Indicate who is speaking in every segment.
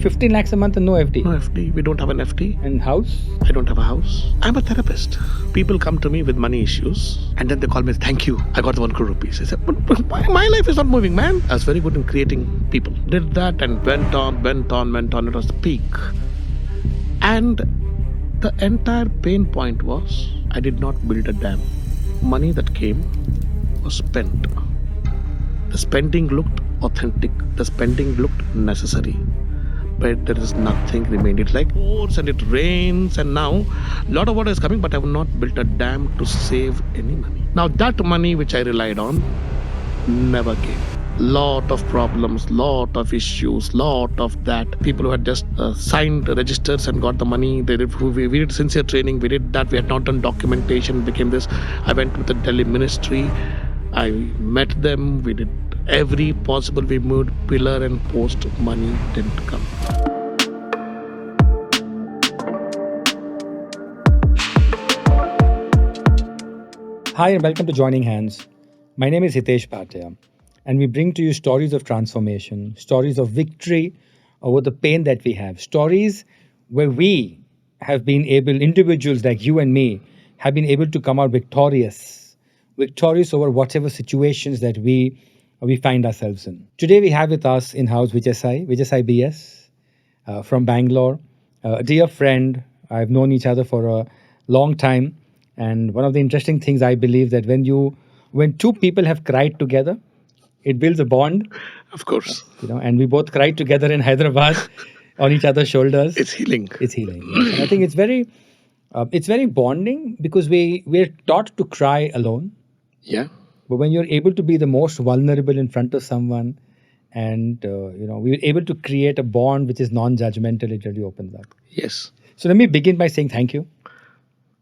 Speaker 1: 15 lakhs a month and no FD.
Speaker 2: No FD. We don't have an FD.
Speaker 1: And house?
Speaker 2: I don't have a house. I'm a therapist. People come to me with money issues and then they call me, thank you, I got the 1 crore rupees. I said, but why my life is not moving, man? I was very good in creating people. Did that and went on. It was the peak. And the entire pain point was, I did not build a dam. Money that came was spent. The spending looked authentic. The spending looked necessary. But there is nothing remained. It like pours and it rains, and now a lot of water is coming, but I have not built a dam to save any money. Now that money which I relied on never came. Lot of problems, lot of issues, lot of that. People who had just signed registers and got the money, we did sincere training, we did that, we had not done documentation, became this. I went to the Delhi ministry, I met them, we did every possible, we moved pillar and post, money didn't come.
Speaker 1: Hi and welcome to Joining Hands. My name is Hitesh Bhatia, and we bring to you stories of transformation, stories of victory over the pain that we have, stories where we have been able, individuals like you and me, have been able to come out victorious over whatever situations that we find ourselves in. Today we have with us in-house Vijay Sai BS from Bangalore, a dear friend. I've known each other for a long time. And one of the interesting things I believe that when two people have cried together, it builds a bond.
Speaker 2: Of course.
Speaker 1: And we both cried together in Hyderabad on each other's shoulders.
Speaker 2: It's healing.
Speaker 1: Yes. And I think it's very bonding because we're taught to cry alone.
Speaker 2: Yeah.
Speaker 1: But when you're able to be the most vulnerable in front of someone, and we're able to create a bond which is non-judgmental, it really opens up.
Speaker 2: Yes.
Speaker 1: So let me begin by saying thank you.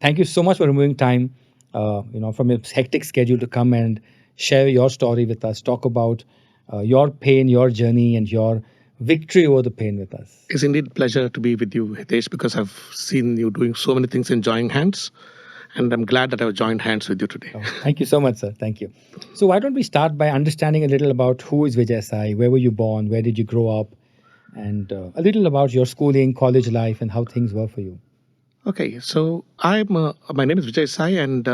Speaker 1: Thank you so much for removing time, from your hectic schedule to come and share your story with us, talk about your pain, your journey, and your victory over the pain with us.
Speaker 2: It's indeed a pleasure to be with you, Hitesh, because I've seen you doing so many things in Joining Hands, and I'm glad that I've joined hands with you today.
Speaker 1: Oh, thank you so much, sir. Thank you. So why don't we start by understanding a little about who is Vijay Sai, where were you born, where did you grow up, and a little about your schooling, college life, and how things were for you.
Speaker 2: Okay, so my name is Vijay Sai, and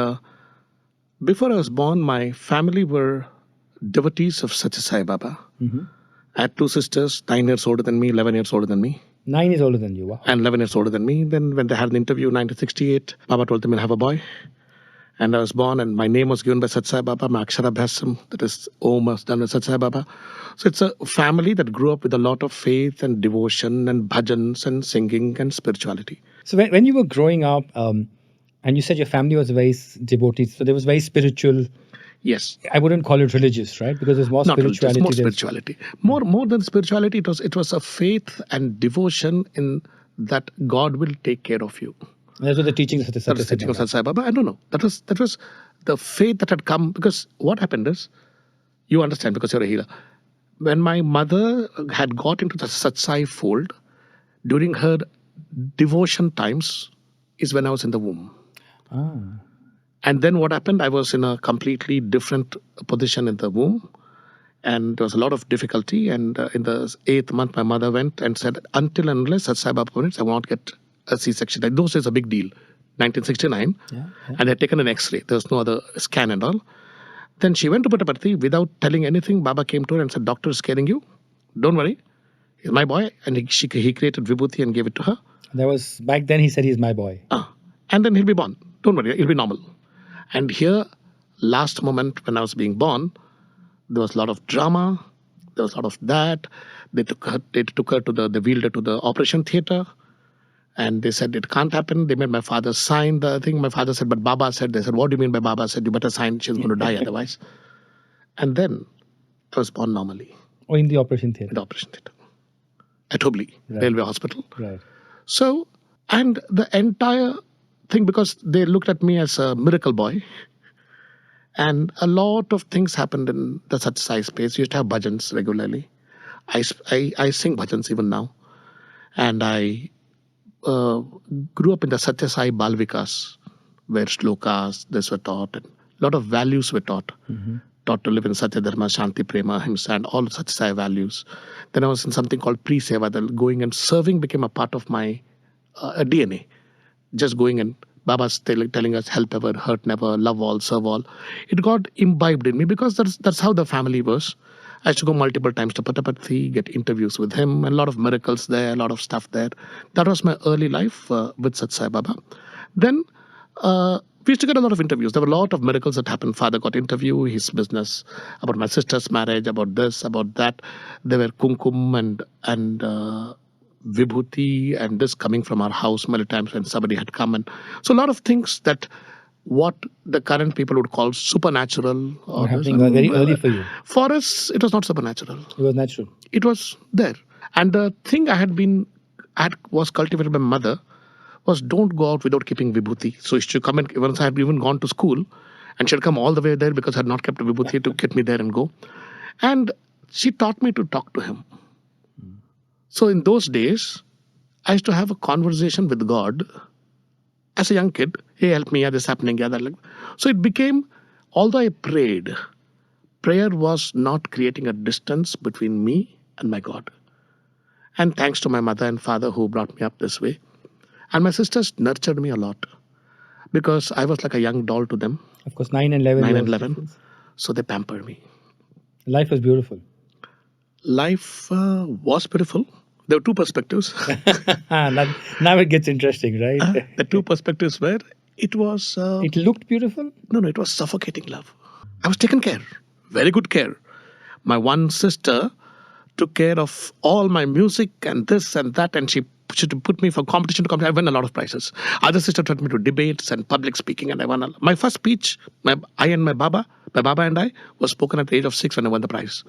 Speaker 2: before I was born, my family were devotees of Sathya Sai Baba.
Speaker 1: Mm-hmm.
Speaker 2: I had 2 sisters, 9 years older than me, 11 years older than me.
Speaker 1: 9 years older than you, wow.
Speaker 2: And 11 years older than me. Then when they had an interview in 1968, Baba told them, you'll have a boy. And I was born, and my name was given by Sathya Sai Baba. My Aksharabhyasam, that is Om, was done by Sathya Sai Baba. So it's a family that grew up with a lot of faith and devotion and bhajans and singing and spirituality.
Speaker 1: So when you were growing up, and you said your family was very devotee, so there was very spiritual.
Speaker 2: Yes.
Speaker 1: I wouldn't call it religious, right? Because there's more
Speaker 2: Not
Speaker 1: spirituality.
Speaker 2: religious, more spirituality. More than spirituality, it was a faith and devotion in that God will take care of you.
Speaker 1: That's what the teachings of the
Speaker 2: That was the teaching of Sathya Sai Baba. I don't know. That was the faith that had come, because what happened is, you understand because you're a healer. When my mother had got into the Sathya Sai fold, during her devotion times is when I was in the womb.
Speaker 1: Ah.
Speaker 2: And then what happened, I was in a completely different position in the womb, and there was a lot of difficulty. And in the 8th month, my mother went and said, until and unless Sathya Sai Baba permits, I will not get a C-section. Like, those days a big deal, 1969.
Speaker 1: Yeah.
Speaker 2: And they had taken an X-ray. There was no other scan and all. Then she went to Puttaparthi without telling anything. Baba came to her and said, doctor is scaring you. Don't worry. He's my boy. And he created Vibhuti and gave it to her.
Speaker 1: That was, back then he said he's my boy.
Speaker 2: And then he'll be born. Don't worry, he'll be normal. And here, last moment when I was being born, there was a lot of drama. There was a lot of that. They took her to they wheeled her to the operation theater. And they said, it can't happen. They made my father sign the thing. My father said, but Baba said. They said, what do you mean by Baba said? You better sign. She's going to die otherwise. And then I was born normally.
Speaker 1: Oh, in the operation theater?
Speaker 2: In the operation theater. At Hubli, Railway Hospital.
Speaker 1: Right.
Speaker 2: So, and the entire thing, because they looked at me as a miracle boy. And a lot of things happened in the Sathya Sai space. We used to have bhajans regularly. I sing bhajans even now. And I grew up in the Sathya Sai Balvikas, where shlokas, this were taught, and a lot of values were taught.
Speaker 1: Mm-hmm.
Speaker 2: taught to live in Satya Dharma, Shanti, Prema, Ahimsa, and all such Sai values. Then I was in something called pre-seva. That going and serving became a part of my DNA. Just going and Baba's telling us, help ever, hurt never, love all, serve all. It got imbibed in me because that's how the family was. I used to go multiple times to Puttaparthi, get interviews with him, and a lot of miracles there, a lot of stuff there. That was my early life with Sat Sai Baba. Then we used to get a lot of interviews. There were a lot of miracles that happened. Father got interview, his business, about my sister's marriage, about this, about that. There were kumkum and vibhuti and this coming from our house many times when somebody had come. And so a lot of things that what the current people would call supernatural.
Speaker 1: Or happening very early for you.
Speaker 2: For us, it was not supernatural.
Speaker 1: It was natural.
Speaker 2: It was there. And the thing was cultivated by my mother was don't go out without keeping vibhuti. So she should come and once I had even gone to school and she had come all the way there because I had not kept a vibhuti to get me there and go. And she taught me to talk to him. So in those days, I used to have a conversation with God as a young kid. Hey, help me, yeah, this is happening, yeah, that. Like. So it became, although I prayed, prayer was not creating a distance between me and my God. And thanks to my mother and father who brought me up this way. And my sisters nurtured me a lot because I was like a young doll to them.
Speaker 1: Of course, 9 and 11.
Speaker 2: 9 and 11. So they pampered me.
Speaker 1: Life was beautiful.
Speaker 2: Life was beautiful. There were two perspectives.
Speaker 1: Now it gets interesting, right?
Speaker 2: The two perspectives were, it was...
Speaker 1: it looked beautiful?
Speaker 2: No, it was suffocating love. I was taken care, very good care. My one sister took care of all my music and this and that, and she put me from competition to competition. I won a lot of prizes. Other sister taught me to debates and public speaking, and I won. My first speech, my Baba and I, was spoken at the age of 6 when I won the prize.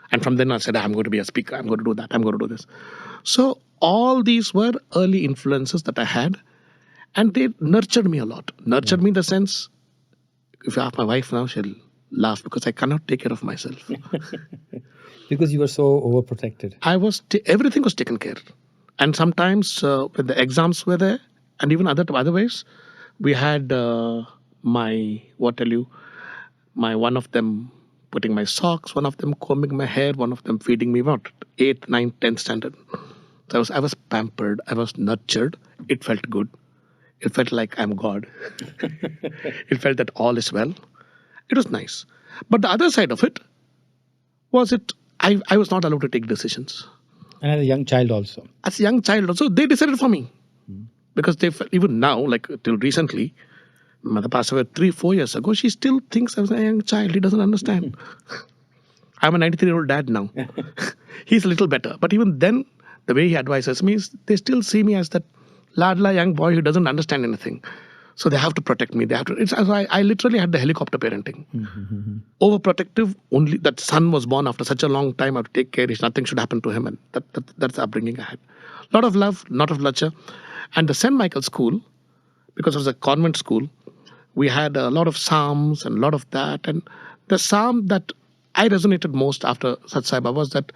Speaker 2: And from then I said, I'm going to be a speaker. I'm going to do that. I'm going to do this. So all these were early influences that I had, and they nurtured me a lot. Nurtured me in the sense, if you ask my wife now, she'll laugh because I cannot take care of myself.
Speaker 1: Because you were so overprotected.
Speaker 2: Everything was taken care. And sometimes when the exams were there, and even other ways, we had my one of them putting my socks, one of them combing my hair, one of them feeding me 8th, 9th, 10th standard. So I was pampered, I was nurtured. It felt good. It felt like I'm God. It felt that all is well. It was nice. But the other side of it was I was not allowed to take decisions.
Speaker 1: And as a young child also.
Speaker 2: As a young child also, they decided for me. Because they felt, even now, like till recently, mother passed away 3-4 years ago, she still thinks I was a young child. He doesn't understand. I'm a 93-year-old dad now. He's a little better. But even then, the way he advises me is they still see me as that ladla young boy who doesn't understand anything. So they have to protect me. I literally had the helicopter parenting. Overprotective, only that son was born after such a long time. I have to take care. Nothing should happen to him. And that's the upbringing I had. A lot of love, lot of nurture. And the St. Michael's School, because it was a convent school, we had a lot of psalms and a lot of that. And the psalm that I resonated most after Sat Sai Baba was that,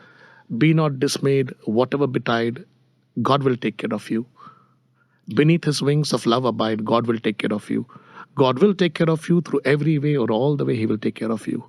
Speaker 2: be not dismayed, whatever betide, God will take care of you. Beneath his wings of love abide, God will take care of you. God will take care of you through every way or all the way he will take care of you.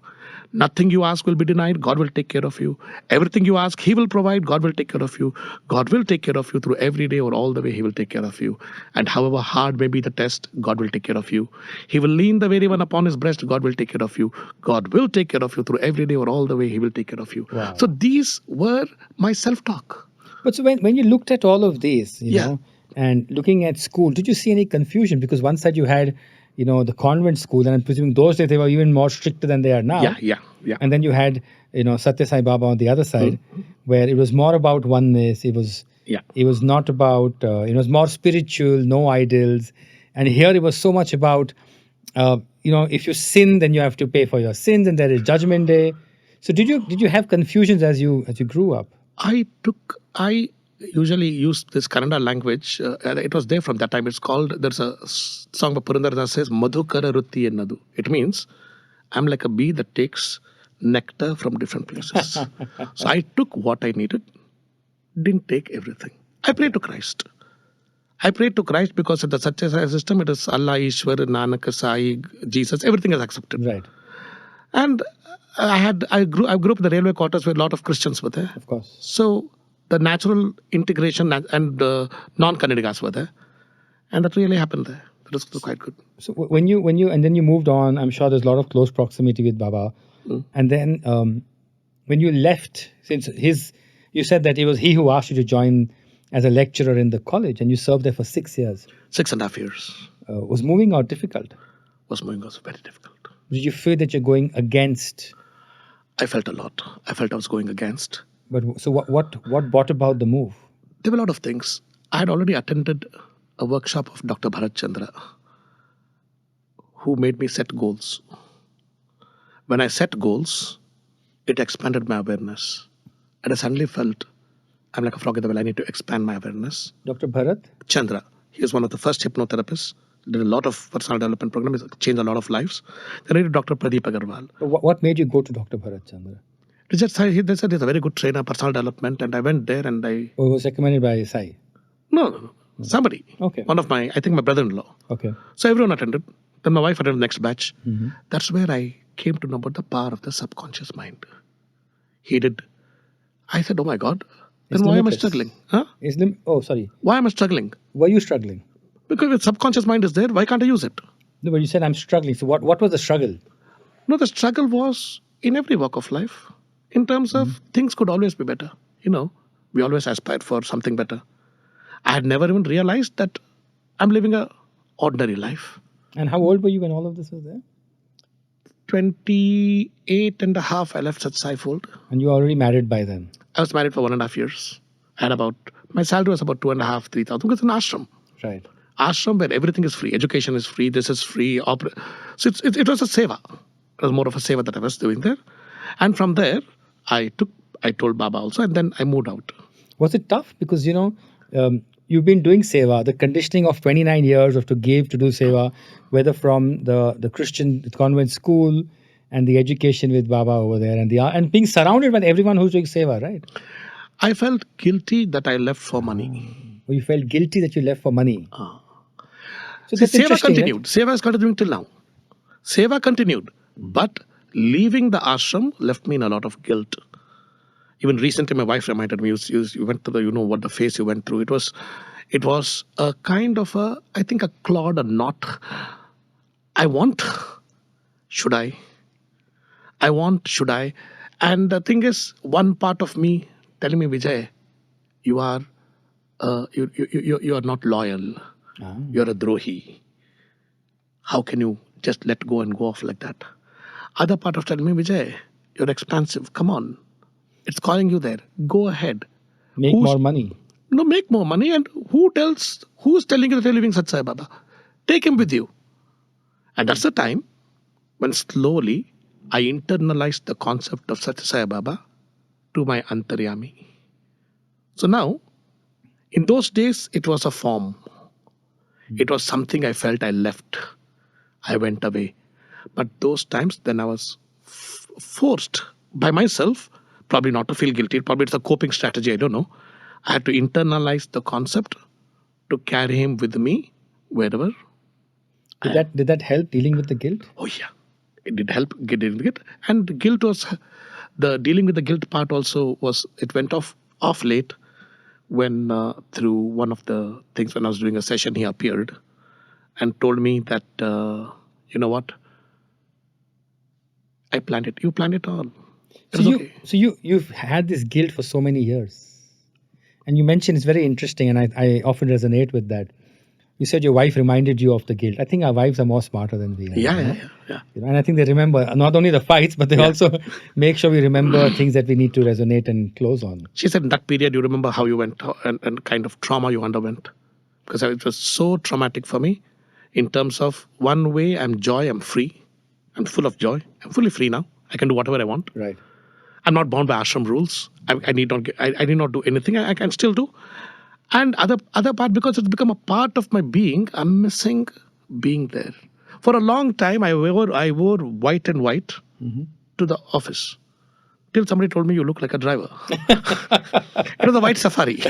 Speaker 2: Nothing you ask will be denied, God will take care of you. Everything you ask, he will provide, God will take care of you. God will take care of you through every day or all the way he will take care of you. And however hard may be the test, God will take care of you. He will lean the weary one upon his breast, God will take care of you. God will take care of you through every day or all the way he will take care of you.
Speaker 1: Wow.
Speaker 2: So these were my self-talk.
Speaker 1: But so when you looked at all of these, you know, and looking at school, did you see any confusion? Because one side you had, the convent school, and I'm presuming those days they were even more stricter than they are now.
Speaker 2: Yeah.
Speaker 1: And then you had, Satya Sai Baba on the other side, where it was more about oneness. It was not about, it was more spiritual, no idols. And here it was so much about, if you sin, then you have to pay for your sins, and there is Judgment Day. So did you have confusions as you grew up?
Speaker 2: I usually use this Kannada language. It was there from that time. It's called, there's a song by Purandarada says, Madhukara Rutti Ennadu. It means, I'm like a bee that takes nectar from different places. So I took what I needed, didn't take everything. I prayed to Christ. Because in the Satya Sai system, it is Allah, Ishwar, Nanak, Sai, Jesus, everything is accepted.
Speaker 1: Right.
Speaker 2: And I grew up in the railway quarters where a lot of Christians were there.
Speaker 1: Of course.
Speaker 2: So the natural integration and non-Kannadigas were there, and that really happened there. That was quite good.
Speaker 1: So when you and then you moved on, I'm sure there's a lot of close proximity with Baba. And then when you left, since you said that it was he who asked you to join as a lecturer in the college, and you served there for 6 years.
Speaker 2: 6.5 years.
Speaker 1: Was moving out difficult?
Speaker 2: Was moving also very difficult.
Speaker 1: Did you feel that you're going against?
Speaker 2: I felt a lot. I felt I was going against.
Speaker 1: But so what brought about the move?
Speaker 2: There were a lot of things. I had already attended a workshop of Dr. Bharat Chandra, who made me set goals. When I set goals, it expanded my awareness. And I suddenly felt I'm like a frog in the well. I need to expand my awareness.
Speaker 1: Dr. Bharat
Speaker 2: Chandra, he was one of the first hypnotherapists. Did a lot of personal development programs, changed a lot of lives. Then I did Dr. Pradeep Agarwal.
Speaker 1: What made you go to Dr. Bharat Chandra?
Speaker 2: Vijay Sai, they said he's a very good trainer, personal development, and I went there and I...
Speaker 1: Oh, it was recommended by Sai?
Speaker 2: No. Somebody.
Speaker 1: Okay.
Speaker 2: One of my, I think my brother-in-law.
Speaker 1: Okay.
Speaker 2: So everyone attended. Then my wife attended the next batch.
Speaker 1: Mm-hmm.
Speaker 2: That's where I came to know about the power of the subconscious mind. He did. I said, oh my God, then why am I struggling? Huh?
Speaker 1: Sorry.
Speaker 2: Why am I struggling?
Speaker 1: Were you struggling?
Speaker 2: Because if subconscious mind is there, why can't I use it?
Speaker 1: No, but you said I'm struggling. So what was the struggle?
Speaker 2: No, the struggle was in every walk of life. In terms of things could always be better. We always aspired for something better. I had never even realized that I'm living a ordinary life.
Speaker 1: And how old were you when all of this was there?
Speaker 2: 28 and a half, I left Sat Sai fold.
Speaker 1: And you were already married by then?
Speaker 2: I was married for 1.5 years. I had my salary was about 2.5, 3,000. Because it's an ashram.
Speaker 1: Right.
Speaker 2: Ashram where everything is free. Education is free. This is free. So it was a seva. It was more of a seva that I was doing there. And from there, I told Baba also, and then I moved out.
Speaker 1: Was it tough? Because, you've been doing seva, the conditioning of 29 years of to give, to do seva, whether from the Christian convent school and the education with Baba over there and being surrounded by everyone who's doing seva, right?
Speaker 2: I felt guilty that I left for money.
Speaker 1: Or you felt guilty that you left for money. So
Speaker 2: See,
Speaker 1: that's
Speaker 2: seva
Speaker 1: interesting,
Speaker 2: continued.
Speaker 1: right?
Speaker 2: Seva is continuing till now. Seva continued. But leaving the ashram left me in a lot of guilt. Even recently, my wife reminded me, you went through what the phase you went through. It was a kind of a clod, a knot. I want, should I? I want, should I? And the thing is, one part of me telling me, Vijay, you are not loyal. You're a drohi. How can you just let go and go off like that? Other part of telling me, Vijay, you're expansive. Come on. It's calling you there. Go ahead.
Speaker 1: Make more money.
Speaker 2: No, make more money. And who's telling you that you're leaving Sat Sai Baba? Take him with you. And that's the time when slowly I internalized the concept of Sat Sai Baba to my Antaryami. So now, in those days, it was a form. It was something I felt I left. I went away. But those times, then I was forced by myself, probably not to feel guilty, probably it's a coping strategy, I don't know. I had to internalize the concept to carry him with me wherever.
Speaker 1: Did that help dealing with the guilt?
Speaker 2: Oh yeah, it did help dealing with it. And guilt was, the dealing with the guilt part also was, it went off late when through one of the things when I was doing a session, he appeared and told me that, you know what, I planned it. You planned it all.
Speaker 1: So you've had this guilt for so many years. And you mentioned it's very interesting, and I often resonate with that. You said your wife reminded you of the guilt. I think our wives are more smarter than we are.
Speaker 2: Yeah.
Speaker 1: And I think they remember not only the fights, but they also make sure we remember things that we need to resonate and close on.
Speaker 2: She said in that period, you remember how you went and kind of trauma you underwent. Because it was so traumatic for me in terms of one way, I'm joy, I'm free. I'm full of joy. I'm fully free now. I can do whatever I want.
Speaker 1: Right.
Speaker 2: I'm not bound by ashram rules. I need not do anything. I can still do. And other part, because it's become a part of my being, I'm missing being there. For a long time, I wore white and white to the office. Till somebody told me, you look like a driver. It was a white safari.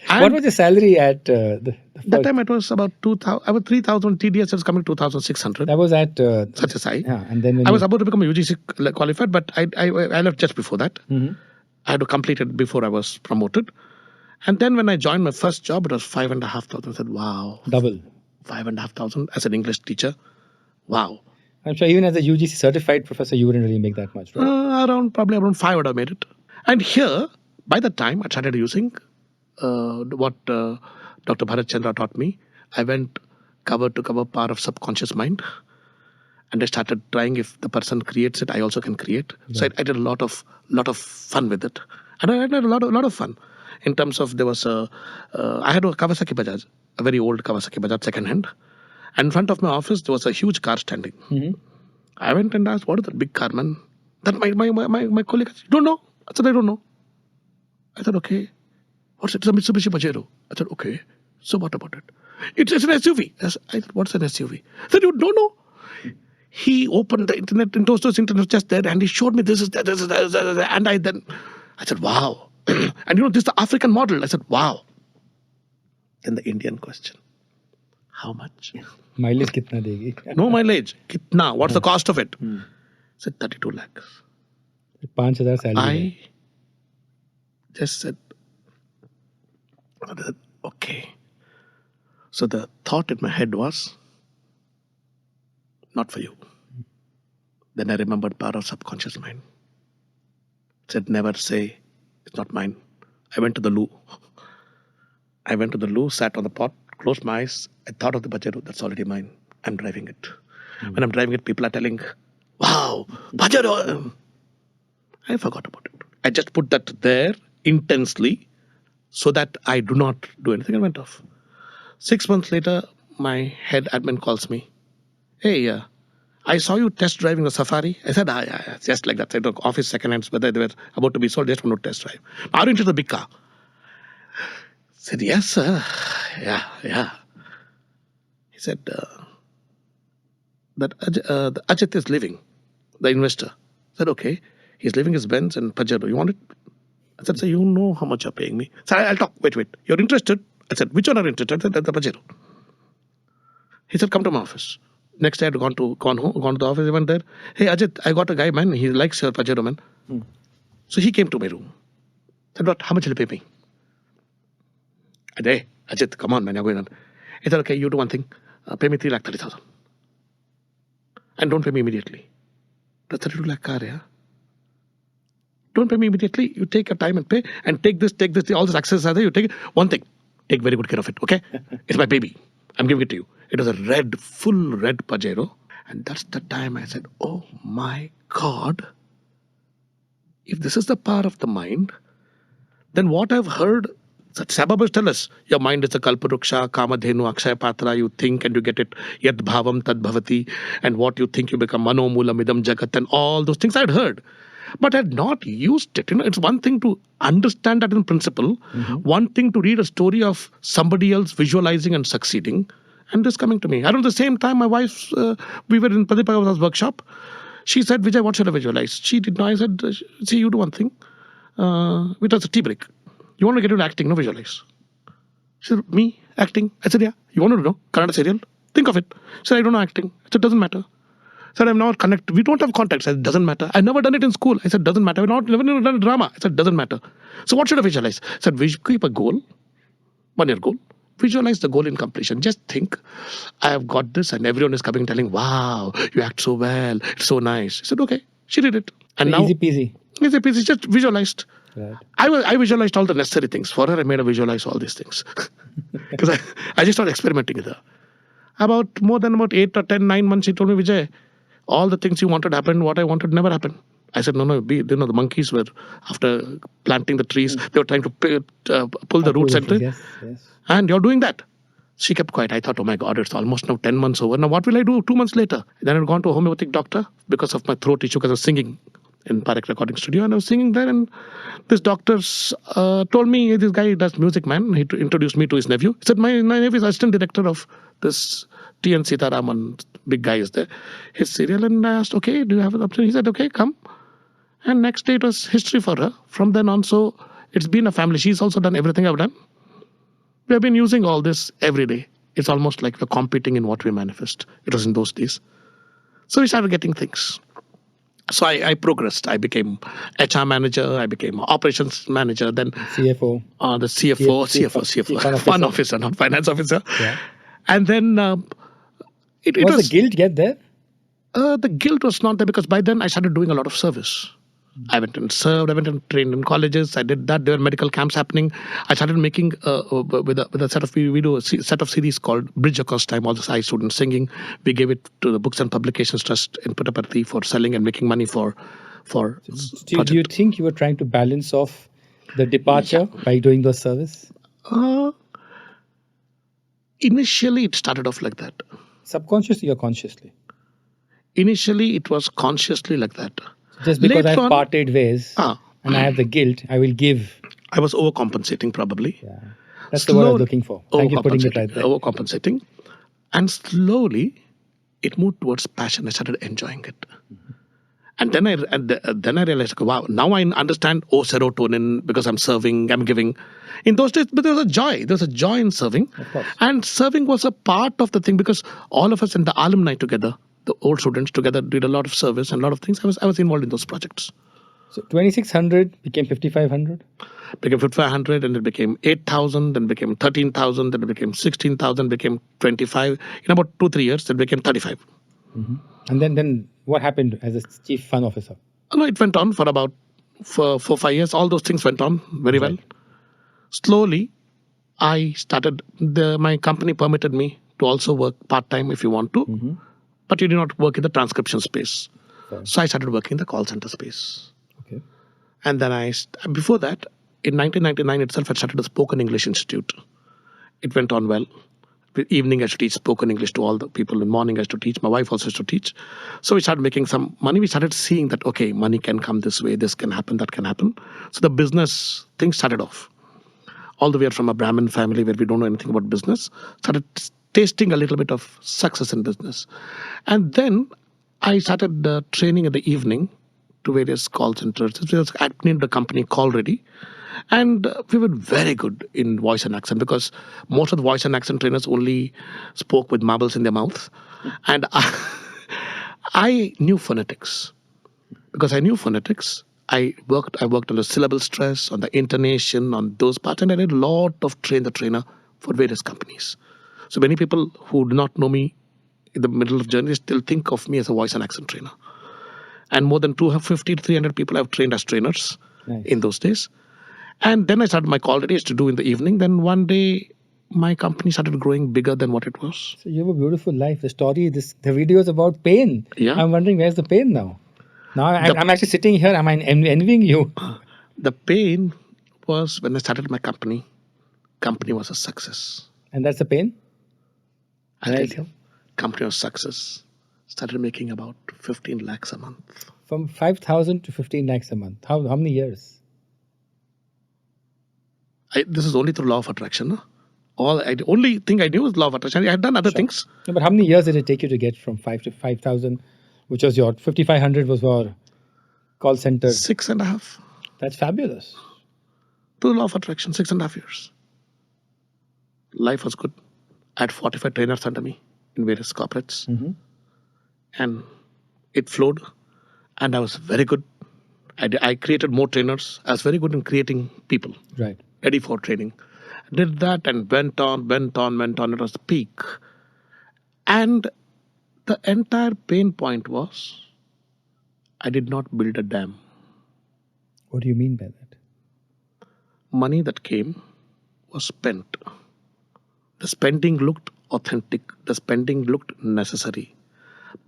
Speaker 1: What was your salary at the
Speaker 2: That time it was about 2,000. I was 3,000 TDS. It was coming 2,600.
Speaker 1: That was at
Speaker 2: VijaySai.
Speaker 1: yeah, and then when
Speaker 2: I was about to become a UGC qualified, but I left just before that.
Speaker 1: Mm-hmm.
Speaker 2: I had to complete it before I was promoted. And then when I joined my first job, it was 5,500. I said, wow.
Speaker 1: Double.
Speaker 2: 5,500 as an English teacher. Wow.
Speaker 1: I'm sure even as a UGC certified professor, you wouldn't really make that much, right?
Speaker 2: Probably around 5 would have made it. And here, by the time I started using what Dr. Bharat Chandra taught me, I went cover to cover power of subconscious mind. And I started trying, if the person creates it, I also can create. Yeah. So I did a lot of fun with it. And I had a lot of fun. In terms of, there was I had a Kawasaki Bajaj, a very old Kawasaki Bajaj second hand. And in front of my office, there was a huge car standing. Mm-hmm. I went and asked, what is that big car, man? Then my colleague said, you don't know? I said, I don't know. I said, okay. What's it? It's a Mitsubishi Pajero. I said, okay. So what about it? It's an SUV. I said, what's an SUV? I said, you don't know? He opened the internet, and those internet just there, and he showed me this is that, and I said, wow. And this is the African model. I said, wow. Then the Indian question, how much?
Speaker 1: Mileage kitna degi?
Speaker 2: No mileage. Kitna? What's the cost of it? I said 32 lakhs.
Speaker 1: 5,000 salary.
Speaker 2: I just said, okay. So the thought in my head was, not for you. Then I remembered power of subconscious mind. It said, never say, it's not mine. I went to the loo, sat on the pot, closed my eyes. I thought of the Pajero, that's already mine. I'm driving it. When I'm driving it, people are telling, wow, Pajero. I forgot about it. I just put that there intensely so that I do not do anything, and went off. 6 months later, my head admin calls me. Hey, I saw you test driving the Safari. I said, yeah, just like that. I took office second hands, whether they were about to be sold, just want to test drive. Are you into the big car? I said, yes, sir. Yeah. He said, that Ajit is leaving, the investor. I said, okay. He's leaving his Benz and Pajero. You want it? I said, sir, you know how much you're paying me. So I'll talk. Wait. You're interested? I said, which one are you interested? I said, the Pajero. He said, come to my office. Next day I had gone to the office. He went there. Hey, Ajit, I got a guy, man. He likes your Pajero, man. So he came to my room. I said, what? How much will you pay me? I said, hey, Ajit, come on, man. You're going on. He said, okay, you do one thing. Pay me 3,30,000. And don't pay me immediately. That's 32 lakh car, yeah? Don't pay me immediately. You take your time and pay. And take this, all this access are there. You take it. One thing. Take very good care of it, okay? It's my baby. I'm giving it to you. It was a full red Pajero. And that's the time I said, oh my God. If this is the power of the mind, then what I've heard, Sababas tell us, your mind is a kalparuksha, kamadhenu, akshaya patra, you think and you get it, yad bhavam tad bhavati, and what you think you become, mano moolam idam jagat, and all those things I'd heard. But I had not used it. It's one thing to understand that in principle, one thing to read a story of somebody else visualizing and succeeding, and this coming to me. And at the same time, my wife, we were in Pradeep Agrawal's workshop. She said, Vijay, what should I visualize? She did not. I said, see, you do one thing. It was a tea break. You want to get into acting, no, visualize. She said, me, acting? I said, yeah. You want to know? Kannada serial? Think of it. She said, I don't know acting. I said, doesn't matter. I said, I'm not connected. We don't have contacts. I said, doesn't matter. I've never done it in school. I said, doesn't matter. I've never done drama. I said, doesn't matter. So what should I visualize? I said, keep a goal, 1 year goal. Visualize the goal in completion. Just think, I have got this, and everyone is coming telling, wow, you act so well. It's so nice. I said, okay. She did it. And now,
Speaker 1: easy peasy.
Speaker 2: Easy peasy. Just visualized.
Speaker 1: Right.
Speaker 2: I visualized all the necessary things. For her, I made her visualize all these things. Because I just started experimenting with her. More than 8 or 10, 9 months, she told me, Vijay, all the things you wanted happen, what I wanted never happened. I said, no, the monkeys were, after planting the trees, they were trying to pull the roots.
Speaker 1: Yes.
Speaker 2: And you're doing that. She kept quiet. I thought, oh my God, it's almost now 10 months over. Now what will I do 2 months later? Then I'd gone to a homeopathic doctor because of my throat issue, because I was singing in Parak recording studio, and I was singing there, and this doctor told me, hey, this guy does music, man. He introduced me to his nephew. He said, my nephew is assistant director of this T.N. Sitaraman, big guy is there, his serial. And I asked, okay, do you have an option? He said, okay, come. And next day it was history for her. From then on, so it's been a family. She's also done everything I've done. We have been using all this every day. It's almost like we're competing in what we manifest. It was in those days. So we started getting things. So I progressed. I became HR manager. I became operations manager. Then
Speaker 1: CFO.
Speaker 2: the CFO, fund officer, not finance officer.
Speaker 1: Yeah.
Speaker 2: And then it
Speaker 1: Was the
Speaker 2: was
Speaker 1: guilt get there?
Speaker 2: the guilt was not there because by then I started doing a lot of service. I went and served. I went and trained in colleges. I did that. There were medical camps happening. I started making with a set of we do a set of series called Bridge Across Time. All the Sai students singing. We gave it to the Books and Publications Trust in Puttaparthi for selling and making money for.
Speaker 1: Do you think you were trying to balance off the departure by doing those service?
Speaker 2: Initially, it started off like that.
Speaker 1: Subconsciously or consciously?
Speaker 2: Initially, it was consciously like that.
Speaker 1: Just because
Speaker 2: Later
Speaker 1: I've
Speaker 2: on-
Speaker 1: parted ways and I have the guilt, I will give.
Speaker 2: I was overcompensating probably.
Speaker 1: Yeah. That's the word I was looking for. Thank you for putting it right there.
Speaker 2: Overcompensating. And slowly, it moved towards passion. I started enjoying it. And then I realized, wow, now I understand, serotonin, because I'm serving, I'm giving. In those days, but there was a joy. There was a joy in serving.
Speaker 1: Of course.
Speaker 2: And serving was a part of the thing because all of us in the alumni together, the old students together, did a lot of service and a lot of things. I was involved in those projects.
Speaker 1: So 2600 became 5500?
Speaker 2: Became 5,500, and it became 8,000, then became 13,000, then it became 16,000, became 25. In about 2-3 years, it became 35.
Speaker 1: And then what happened as a chief fund officer?
Speaker 2: No, it went on for about 4-5 years. All those things went on very well. Slowly, I started, my company permitted me to also work part-time if you want to, but you do not work in the transcription space.
Speaker 1: Right.
Speaker 2: So I started working in the call center space.
Speaker 1: Okay.
Speaker 2: And then before that, in 1999 itself, I started a spoken English institute. It went on well. Evening, I used to teach spoken English to all the people. In morning, I used to teach. My wife also used to teach. So we started making some money. We started seeing that, okay, money can come this way. This can happen. That can happen. So the business thing started off. Although we are from a Brahmin family where we don't know anything about business, started tasting a little bit of success in business. And then I started training in the evening to various call centers. I named the company Call Ready. And we were very good in voice and accent because most of the voice and accent trainers only spoke with marbles in their mouth. And I knew phonetics. Because I knew phonetics, I worked on the syllable stress, on the intonation, on those parts, and I did a lot of train the trainer for various companies. So many people who do not know me in the middle of journey still think of me as a voice and accent trainer. And more than 250 to 300 people I've trained as trainers in those days. And then I started my call days to do in the evening. Then one day, my company started growing bigger than what it was.
Speaker 1: So you have a beautiful life. The story, the video is about pain.
Speaker 2: Yeah.
Speaker 1: I'm wondering, where's the pain now? Now I'm actually sitting here. I'm envying you.
Speaker 2: The pain was when I started my company. Company was a success.
Speaker 1: And that's the pain?
Speaker 2: I tell you, company was success. Started making about 15 lakhs a month.
Speaker 1: From 5,000 to 15 lakhs a month. How many years?
Speaker 2: This is only through law of attraction. Huh? Only thing I knew was law of attraction. I had done other things.
Speaker 1: No, but how many years did it take you to get from 5 to 5,000, which was your 5,500 was your call center?
Speaker 2: 6.5.
Speaker 1: That's fabulous.
Speaker 2: Through law of attraction, 6.5 years. Life was good. I had 45 trainers under me in various corporates. And it flowed. And I was very good. I created more trainers. I was very good in creating people.
Speaker 1: Right.
Speaker 2: Ready for training. Did that and went on. It was the peak. And the entire pain point was I did not build a dam.
Speaker 1: What do you mean by that?
Speaker 2: Money that came was spent. The spending looked authentic. The spending looked necessary.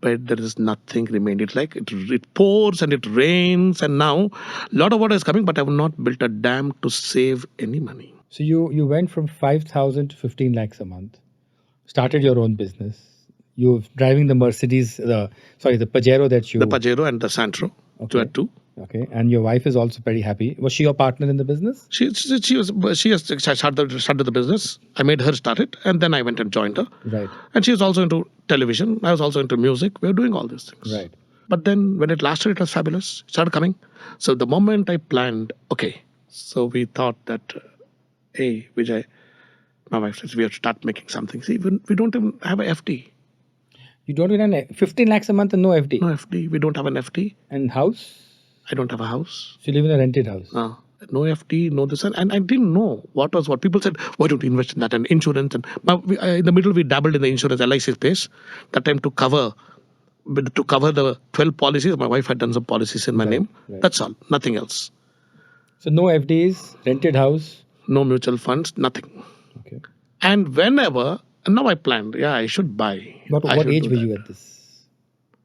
Speaker 2: But there is nothing remained. It's like it pours and it rains, and now a lot of water is coming, but I have not built a dam to save any money.
Speaker 1: So you went from 5,000 to 15 lakhs a month, started your own business. You're driving the Mercedes, the Pajero that you...
Speaker 2: The Pajero and the Santro, two.
Speaker 1: Okay, and your wife is also very happy. Was she your partner in the business?
Speaker 2: She started the business. I made her start it, and then I went and joined her.
Speaker 1: Right.
Speaker 2: And she was also into television. I was also into music. We were doing all these things.
Speaker 1: Right.
Speaker 2: But then when it lasted, it was fabulous. It started coming. So the moment I planned, okay, so we thought that, hey, Vijay, My wife says we have to start making something. See, we don't even have a FD.
Speaker 1: You don't even have 15 lakhs a month and no FD.
Speaker 2: No FD. We don't have an FD.
Speaker 1: And house?
Speaker 2: I don't have a house.
Speaker 1: So you live in a rented house.
Speaker 2: No FD, no this, and I didn't know what was what. People said, why don't you invest in that and insurance? And but in the middle, we dabbled in the insurance LIC space. That time to cover the 12 policies. My wife had done some policies in my name.
Speaker 1: Right.
Speaker 2: That's all. Nothing else.
Speaker 1: So no FDs, rented house.
Speaker 2: No mutual funds. Nothing.
Speaker 1: Okay.
Speaker 2: And whenever, and now I planned, I should buy.
Speaker 1: What age were you at this?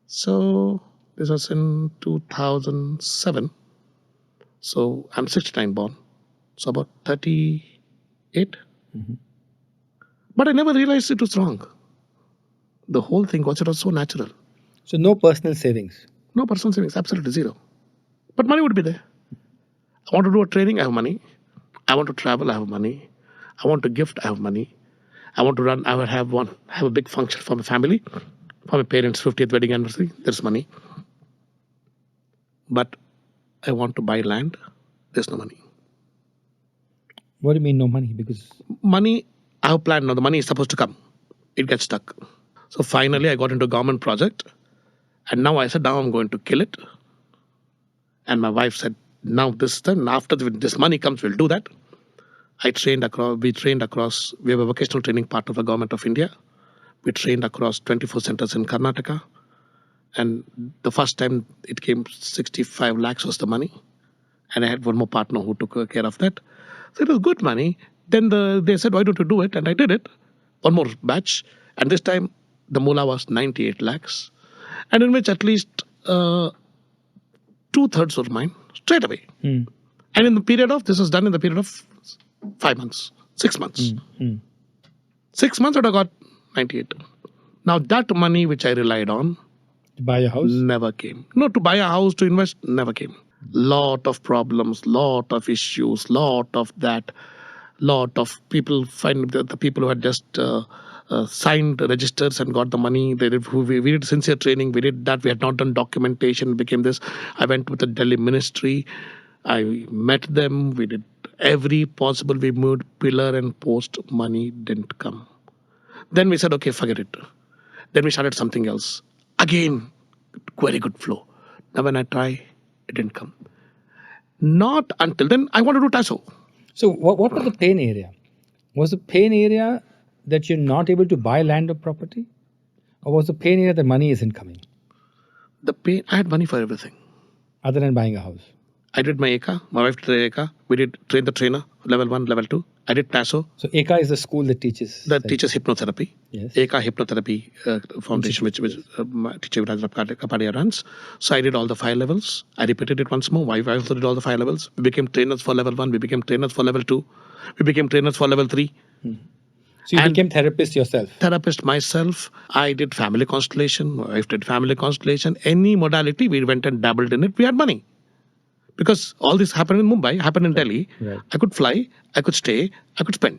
Speaker 2: So this was in 2007. So I'm 69 born. So about 38. But I never realized it was wrong. The whole thing was, it was so natural.
Speaker 1: So no personal savings.
Speaker 2: No personal savings, absolutely zero. But money would be there. I want to do a training, I have money. I want to travel, I have money. I want to gift, I have money. I want to run, I would have a big function for my family, for my parents' 50th wedding anniversary, there's money. But I want to buy land, there's no money.
Speaker 1: What do you mean no money? Because
Speaker 2: money, I have planned now, the money is supposed to come. It gets stuck. So finally I got into a government project, and now I said, now I'm going to kill it. And my wife said, now this time, after this money comes, we'll do that. We trained across, we have a vocational training part of the Government of India. We trained across 24 centers in Karnataka. And the first time it came, 65 lakhs was the money. And I had one more partner who took care of that. So it was good money. Then they said, why don't you do it? And I did it. One more batch. And this time the moolah was 98 lakhs. And in which at least 2/3 were mine straight away. And in the period of, this was done in the period of 5 months, 6 months. 6 months I got 98. Now that money which I relied on,
Speaker 1: to buy a house?
Speaker 2: Never came. No, to buy a house, to invest, never came. Lot of problems, lot of issues, lot of that, lot of people find the people who had just signed registers and got the money. We did sincere training. We did that. We had not done documentation. Became this. I went with the Delhi ministry. I met them. We did every possible. We moved pillar and post. Money didn't come. Then we said, okay, forget it. Then we started something else. Again, very good flow. Now when I try, it didn't come. Not until then, I want to do Tasso.
Speaker 1: So what was the pain area? Was the pain area that you're not able to buy land or property? Or was the pain area that money isn't coming?
Speaker 2: The pain, I had money for everything.
Speaker 1: Other than buying a house?
Speaker 2: I did my EKA. My wife did EKA. We did train the trainer, level 1, level 2. I did Tasso.
Speaker 1: So EKA is the school that teaches?
Speaker 2: That teaches hypnotherapy.
Speaker 1: Yes.
Speaker 2: EKA Hypnotherapy Foundation, which my teacher Raaz Kapadia runs. So I did all the 5 levels. I repeated it once more. I also did all the 5 levels. We became trainers for level 1. We became trainers for level 2. We became trainers for level 3.
Speaker 1: So you became therapist yourself?
Speaker 2: Therapist myself. I did family constellation. My wife did family constellation. Any modality, we went and dabbled in it. We had money. Because all this happened in Mumbai, happened in Delhi.
Speaker 1: Right.
Speaker 2: I could fly, I could stay, I could spend.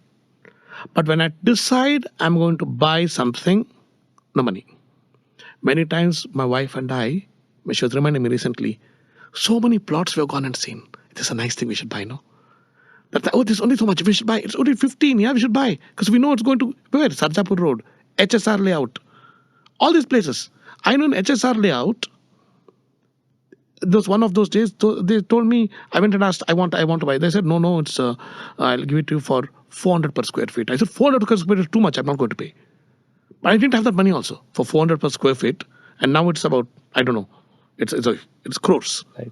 Speaker 2: But when I decide I'm going to buy something, no money. Many times my wife and I, she was reminding me recently, so many plots we have gone and seen. It is a nice thing we should buy, no? There's only so much we should buy. It's only 15, we should buy. Because we know it's going to, where? Sarjapur Road, HSR layout. All these places. I know in HSR layout, there was one of those days, they told me, I went and asked, I want to buy. They said, no, it's I'll give it to you for 400 per square feet. I said, 400 per square feet is too much, I'm not going to pay. But I didn't have that money also for 400 per square feet. And now it's about, I don't know, it's crores.
Speaker 1: Right.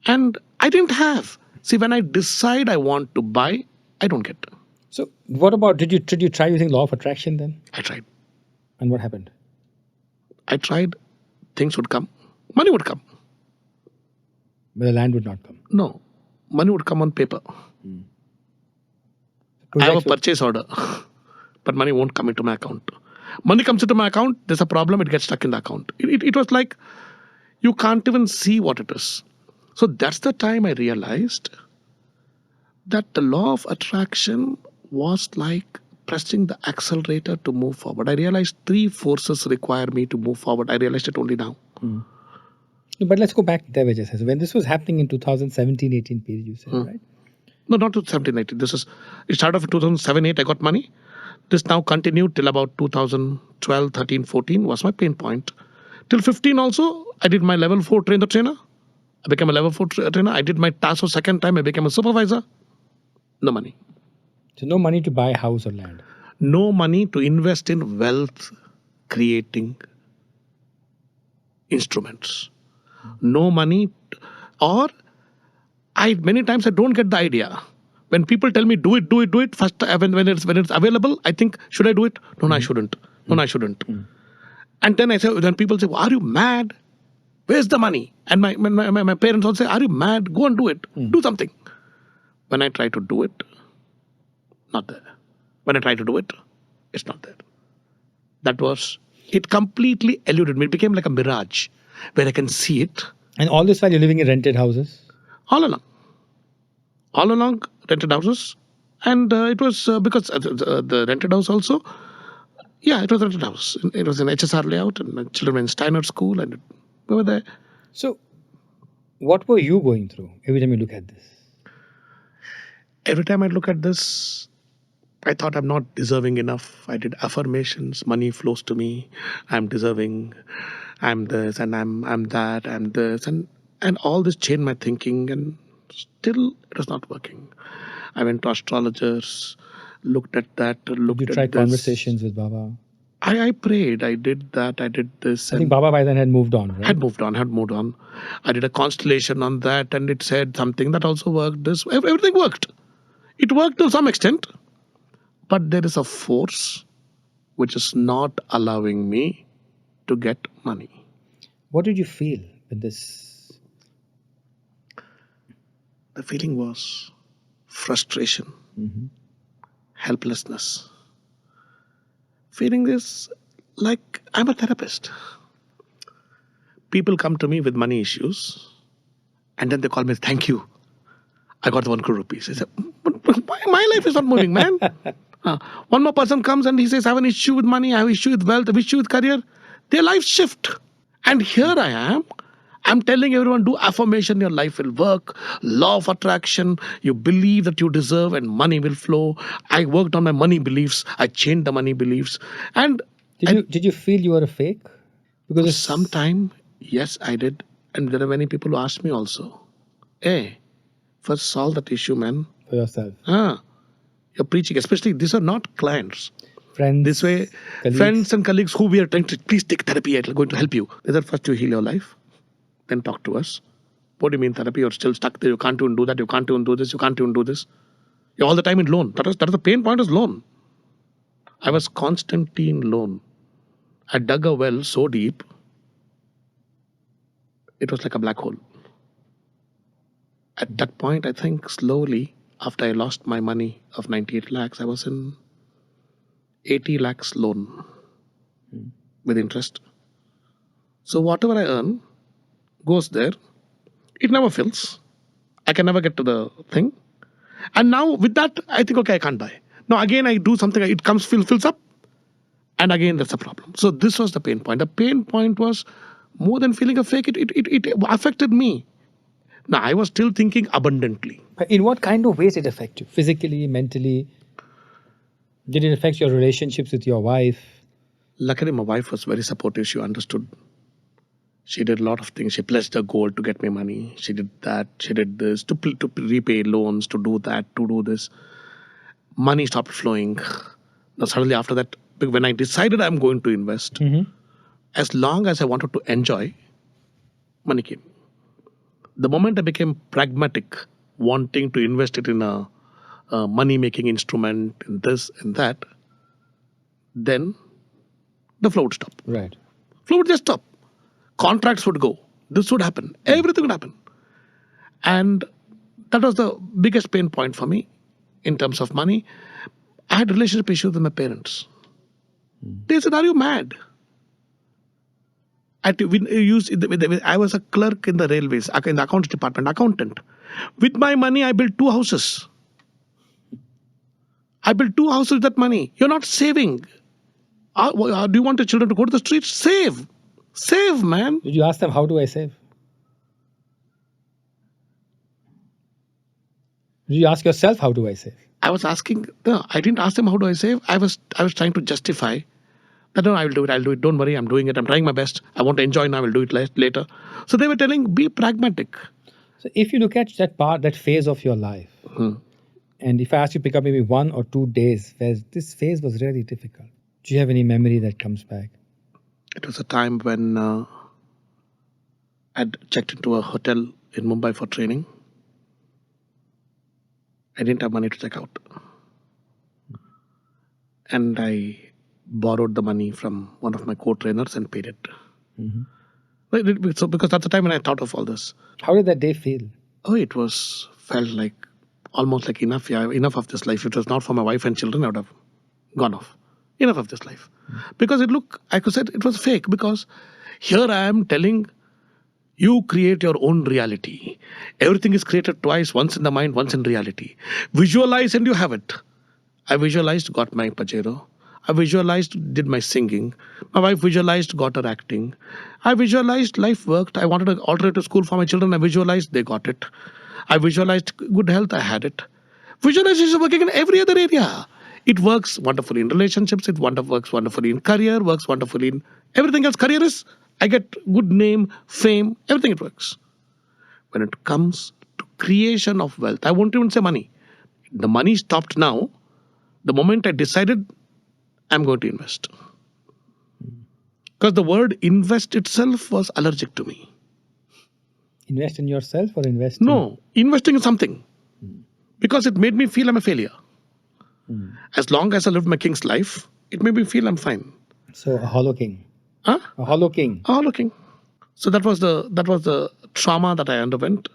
Speaker 2: And I didn't have. See, when I decide I want to buy, I don't get.
Speaker 1: So what about, did you try using law of attraction then?
Speaker 2: I tried.
Speaker 1: And what happened?
Speaker 2: I tried, things would come, money would come.
Speaker 1: But the land would not come.
Speaker 2: No, money would come on paper. I have a purchase order, but money won't come into my account. Money comes into my account, there's a problem, it gets stuck in the account. It was like, you can't even see what it is. So that's the time I realized that the law of attraction was like pressing the accelerator to move forward. I realized 3 forces require me to move forward. I realized it only now.
Speaker 1: But let's go back there, Vijay Sai. So when this was happening in 2017-18 period, you said, right?
Speaker 2: No, not to 17, 18. It started off in 2007, 8. I got money. This now continued till about 2012, 13, 14 was my pain point. Till 15 also, I did my level 4 train the trainer. I became a level 4 trainer. I did my TASO second time. I became a supervisor. No money.
Speaker 1: So no money to buy a house or land.
Speaker 2: No money to invest in wealth creating instruments. No money, or many times I don't get the idea. When people tell me do it. First, when it's available, I think, should I do it? No, I shouldn't. No, I shouldn't. And then then people say, well, are you mad? Where's the money? And my parents all say, are you mad? Go and do it. Do something. When I try to do it, not there. When I try to do it, it's not there. It completely eluded me. It became like a mirage where I can see it.
Speaker 1: And all this while you're living in rented houses?
Speaker 2: All along, rented houses. And it was because the rented house also, it was a rented house. It was an HSR layout, and my children were in Steiner school, and we were there.
Speaker 1: So, what were you going through every time you look at this?
Speaker 2: Every time I look at this, I thought I'm not deserving enough. I did affirmations. Money flows to me. I'm deserving. I'm this, and I'm that, I'm this, and all this changed my thinking, and still it was not working. I went to astrologers, looked at that, looked
Speaker 1: You
Speaker 2: at
Speaker 1: tried
Speaker 2: this.
Speaker 1: conversations with Baba?
Speaker 2: I prayed. I did that. I did this.
Speaker 1: I think Baba by then had moved on, right?
Speaker 2: Had moved on. I did a constellation on that, and it said something that also worked. Everything worked. It worked to some extent, but there is a force which is not allowing me to get money.
Speaker 1: What did you feel with this?
Speaker 2: The feeling was frustration, helplessness. Feeling this like I'm a therapist. People come to me with money issues, and then they call me, thank you, I got the 1 crore rupees. I said, but my life is not moving, man. One more person comes and he says, I have an issue with money, I have an issue with wealth, I have an issue with career. Their lives shift. And here I am. I'm telling everyone, do affirmation, your life will work. Law of attraction, you believe that you deserve and money will flow. I worked on my money beliefs. I changed the money beliefs. And
Speaker 1: did you feel you were a fake? Because
Speaker 2: sometime, yes, I did. And there are many people who asked me also, hey, first solve that issue, man.
Speaker 1: For yourself.
Speaker 2: You're preaching, especially these are not clients.
Speaker 1: Friends.
Speaker 2: This way,
Speaker 1: colleagues.
Speaker 2: Friends and colleagues who we are trying to, please take therapy, I'm going to help you. They said, first you heal your life, then talk to us. What do you mean therapy? You're still stuck there. You can't even do that. You can't even do this. You can't even do this. You're all the time in loan. That is the pain point is loan. I was constantly in loan. I dug a well so deep, it was like a black hole. At that point, I think slowly, after I lost my money of 98 lakhs, I was in 80 lakhs loan with interest. So whatever I earn goes there. It never fills. I can never get to the thing. And now with that, I think, okay, I can't buy. Now again, I do something, it comes, fills up. And again, that's a problem. So this was the pain point. The pain point was more than feeling a fake. It affected me. Now, I was still thinking abundantly.
Speaker 1: In what kind of ways did it affect you? Physically, mentally? Did it affect your relationships with your wife?
Speaker 2: Luckily, my wife was very supportive. She understood. She did a lot of things. She pledged her gold to get me money. She did that. She did this to repay loans, to do that, to do this. Money stopped flowing. Now, suddenly after that, when I decided I'm going to invest, as long as I wanted to enjoy, money came. The moment I became pragmatic, wanting to invest it in a money-making instrument, in this and that, then the flow would stop.
Speaker 1: Right.
Speaker 2: Flow would just stop. Contracts would go. This would happen. Everything would happen. And that was the biggest pain point for me in terms of money. I had relationship issues with my parents. They said, are you mad? I was a clerk in the railways, in the accounts department, accountant. With my money, I built 2 houses. I built 2 houses with that money. You're not saving. Do you want your children to go to the streets? Save. Save, man.
Speaker 1: Did you ask them, how do I save? Did you ask yourself, how do I save?
Speaker 2: I was asking, no, I didn't ask them how do I save. I was trying to justify that no, I will do it. I'll do it. Don't worry, I'm doing it. I'm trying my best. I want to enjoy now. I will do it later. So they were telling, be pragmatic.
Speaker 1: So if you look at that part, that phase of your life, and if I ask you to pick up maybe 1 or 2 days where this phase was really difficult, do you have any memory that comes back?
Speaker 2: It was a time when I'd checked into a hotel in Mumbai for training. I didn't have money to check out. And I borrowed the money from one of my co-trainers and paid it. So because that's the time when I thought of all this.
Speaker 1: How did that day feel?
Speaker 2: Oh, it was felt like almost like enough. Yeah, enough of this life. If it was not for my wife and children, I would have gone off. Enough of this life. Because I could say it was fake. Because here I am telling you create your own reality. Everything is created twice, once in the mind, once in reality. Visualize and you have it. I visualized, got my Pajero. I visualized, did my singing. My wife visualized, got her acting. I visualized, life worked. I wanted an alternative school for my children. I visualized, they got it. I visualized good health, I had it. Visualization is working in every other area. It works wonderfully in relationships, works wonderfully in career, works wonderfully in everything else. Career is, I get good name, fame, everything it works. When it comes to creation of wealth, I won't even say money. The money stopped now. The moment I decided I'm going to invest. Because the word invest itself was allergic to me.
Speaker 1: Invest in yourself or invest
Speaker 2: No, investing in something. Because it made me feel I'm a failure. As long as I lived my king's life, it made me feel I'm fine.
Speaker 1: So a hollow king.
Speaker 2: Huh?
Speaker 1: A hollow king.
Speaker 2: Oh, looking. So that was the trauma that I underwent.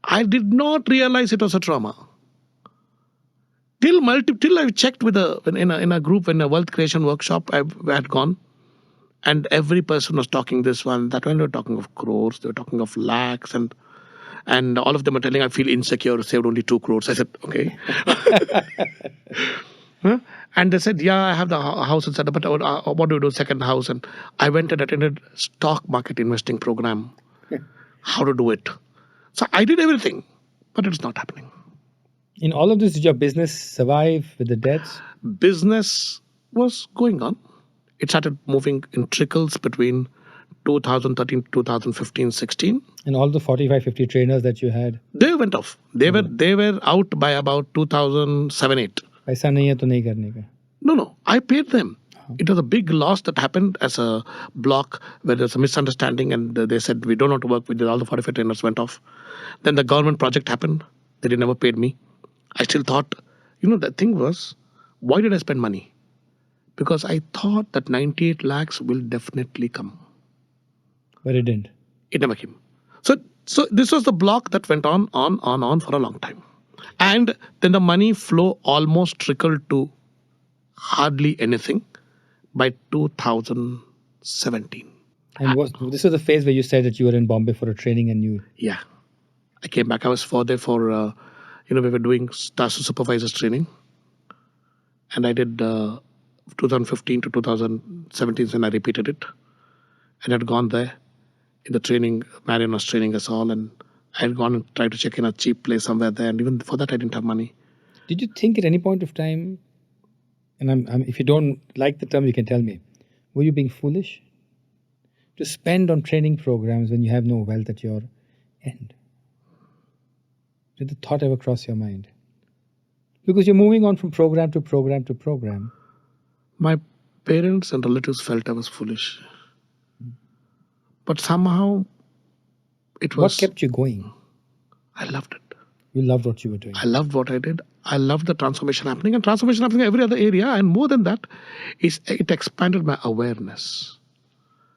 Speaker 2: I did not realize it was a trauma. Till I checked with in a group in a wealth creation workshop I had gone, and every person was talking this one, that one. They were talking of crores, they were talking of lakhs, and all of them are telling I feel insecure, saved only 2 crores. I said, okay. Huh? And they said, yeah, I have the house and set up, but what do you do? Second house. And I went and attended stock market investing program. How to do it. So I did everything, but it's not happening.
Speaker 1: In all of this, did your business survive with the debts?
Speaker 2: Business was going on. It started moving in trickles between 2013, 2015, 16.
Speaker 1: And all the 45, 50 trainers that you had?
Speaker 2: They went off. They were out by about 2007, 8.
Speaker 1: पैसा नहीं है तो नहीं करने का.
Speaker 2: No. I paid them. It was a big loss that happened as a block where there's a misunderstanding, and they said we don't want to work with you. All the 45 trainers went off. Then the government project happened. They never paid me. I still thought, the thing was, why did I spend money? Because I thought that 98 lakhs will definitely come.
Speaker 1: But it didn't.
Speaker 2: It never came. So this was the block that went on for a long time. And then the money flow almost trickled to hardly anything by 2017.
Speaker 1: And this was the phase where you said that you were in Bombay for a training and you...
Speaker 2: Yeah. I came back. I was there for, we were doing staff supervisors training. And I did 2015 to 2017, and I repeated it. And I'd gone there in the training. Marion was training us all, and I had gone and tried to check in a cheap place somewhere there. And even for that, I didn't have money.
Speaker 1: Did you think at any point of time, and if you don't like the term, you can tell me, were you being foolish to spend on training programs when you have no wealth at your end? Did the thought ever cross your mind? Because you're moving on from program to program to program.
Speaker 2: My parents and relatives felt I was foolish. But somehow it was...
Speaker 1: What kept you going?
Speaker 2: I loved it.
Speaker 1: You loved what you were doing.
Speaker 2: I loved what I did. I loved the transformation happening, and transformation happening in every other area. And more than that, it expanded my awareness.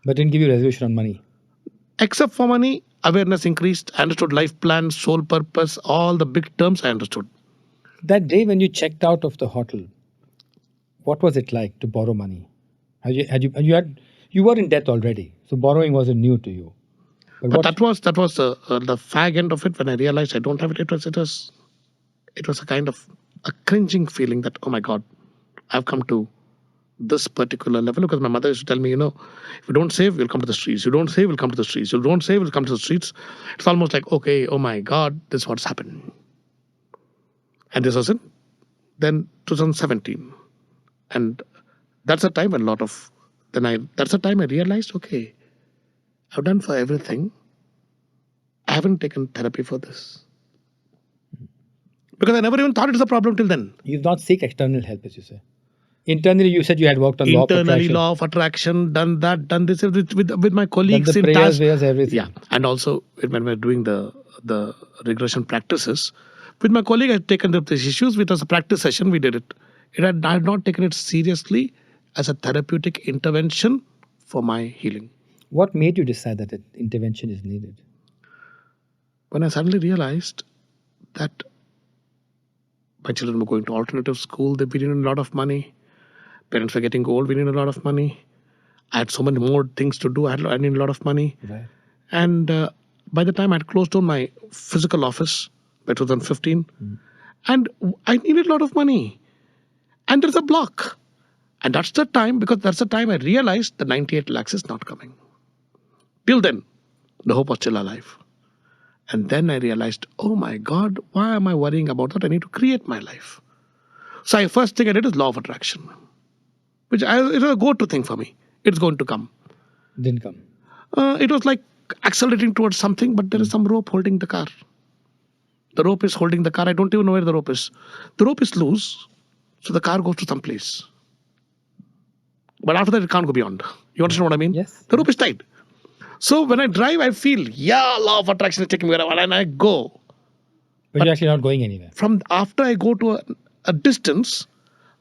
Speaker 1: But didn't give you resolution on money?
Speaker 2: Except for money, awareness increased. I understood life plan, soul purpose, all the big terms I understood.
Speaker 1: That day when you checked out of the hotel, what was it like to borrow money? You were in debt already, so borrowing wasn't new to you.
Speaker 2: But that was the fag end of it. When I realized I don't have it, it was a kind of a cringing feeling that, oh my God, I've come to this particular level. Because my mother used to tell me, if you don't save, we'll come to the streets. You don't save, we'll come to the streets. You don't save, we'll come to the streets. It's almost like, okay, oh my God, this is what's happened. And this was in then 2017. And that's the time when that's the time I realized, okay, I've done for everything. I haven't taken therapy for this. Because I never even thought it was a problem till then.
Speaker 1: You've not seek external help, as you say. Internally, you said you had worked on law of
Speaker 2: Internally,
Speaker 1: attraction.
Speaker 2: law of attraction, done that, done this with my colleagues
Speaker 1: the
Speaker 2: in
Speaker 1: prayers,
Speaker 2: task.
Speaker 1: prayers, everything.
Speaker 2: Yeah, and also when we're doing the regression practices, with my colleague, I'd taken up these issues. With us a practice session, we did it. I had not taken it seriously as a therapeutic intervention for my healing.
Speaker 1: What made you decide that an intervention is needed?
Speaker 2: When I suddenly realized that my children were going to alternative school, we needed a lot of money. Parents were getting old, we needed a lot of money. I had so many more things to do. I needed a lot of money.
Speaker 1: Right.
Speaker 2: And by the time I had closed down my physical office by 2015, and I needed a lot of money. And there's a block. And that's the time, because that's the time I realized the 98 lakhs is not coming. Till then, the hope was still alive. And then I realized, oh my God, why am I worrying about that? I need to create my life. So first thing I did is law of attraction, which is a go-to thing for me. It's going to come.
Speaker 1: Didn't come.
Speaker 2: It was like accelerating towards something, but there is some rope holding the car. The rope is holding the car. I don't even know where the rope is. The rope is loose, so the car goes to some place. But after that, it can't go beyond. You understand what I mean?
Speaker 1: Yes.
Speaker 2: The rope is tight. So when I drive, I feel, law of attraction is taking me around, and I go.
Speaker 1: But you're actually not going anywhere.
Speaker 2: From after I go to a distance,